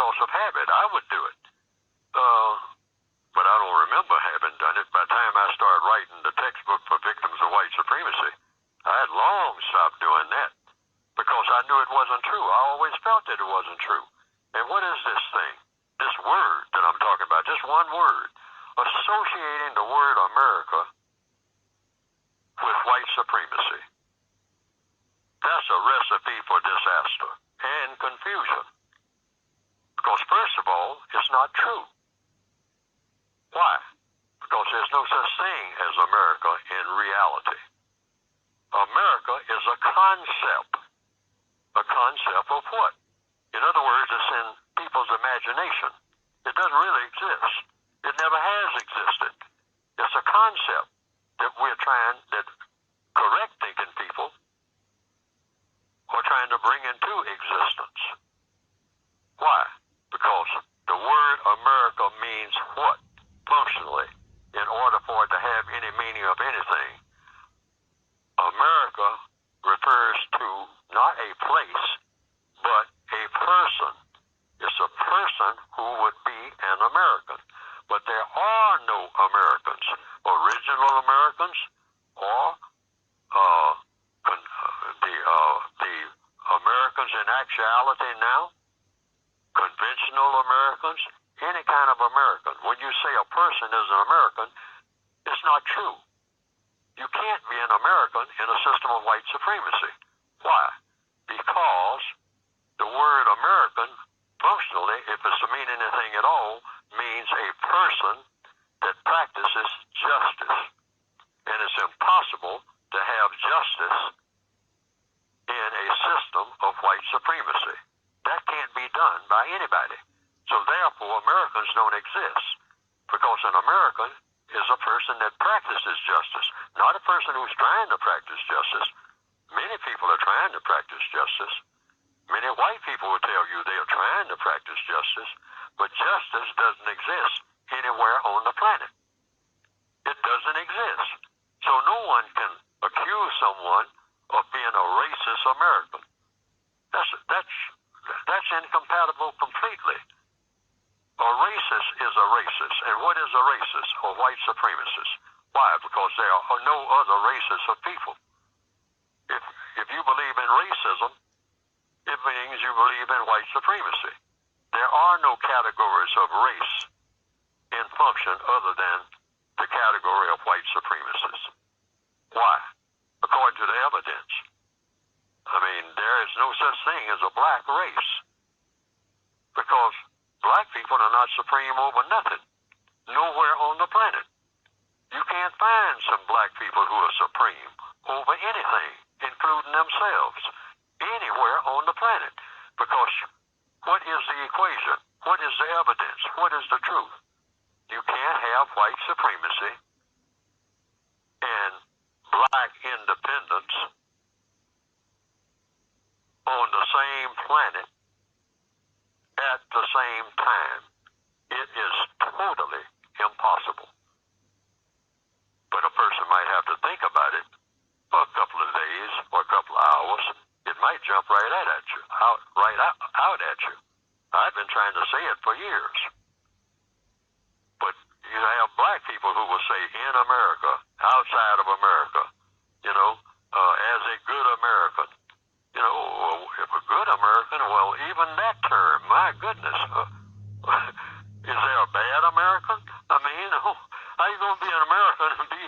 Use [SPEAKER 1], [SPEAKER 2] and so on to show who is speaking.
[SPEAKER 1] because of habit. I would do it. But I don't remember having done it. By the time I started writing the textbook for victims of white supremacy, I had long stopped doing that because I knew it wasn't true. I always felt that it wasn't true. And what is this thing? This word that I'm talking about, just one word, associating the word America with white supremacy. That's a recipe for disaster and confusion. Because first of all, it's not true. Why? Because there's no such thing as America in reality. America is a concept. A concept of what? In other words, it's in people's imagination. It doesn't really exist. It never has existed. It's a concept that that correct thinking people are trying to bring into existence. Why? Because the word America means what? Functionally, in order for it to have any meaning of anything, America refers to not a place, but a person. It's a person who would be an American. But there are no Americans, original Americans, or the Americans in actuality now, conventional Americans, any kind of American. When you say a person is an American, it's not true. You can't be an American in a system of white supremacy. Why? Because the word American, functionally, if it's to mean anything at all, means a person that practices justice. And it's impossible to have justice in a system of white supremacy. That can't be done by anybody. So therefore, Americans don't exist. Because an American is a person that practices justice, not a person who's trying to practice justice. Many people are trying to practice justice. Many white people will tell you they are trying to practice justice, but justice doesn't exist anywhere on the planet. It doesn't exist. So no one can accuse someone of being a racist American. That's incompatible completely. A racist is a racist. And what is a racist? A white supremacist. Why? Because there are no other races of people. If you believe in racism, it means you believe in white supremacy. There are no categories of race in function other than the category of white supremacists. Why? According to the evidence. I mean, there is no such thing as a black race. Because black people are not supreme over nothing. Nowhere on the planet. You can't find some black people who are supreme over anything, including themselves, anywhere on the planet. Because what is the equation? What is the evidence? What is the truth? You can't have white supremacy and black independence on the same planet at the same time. It is totally impossible. But a person might have to think about it for a couple of days or a couple of hours. It might jump right out at you. I've been trying to say it for years. But you have black people who will say in America, outside of America, as a good American. If a good American, well, even that term, my goodness, is there a bad American? I mean, how are you going to be an American and be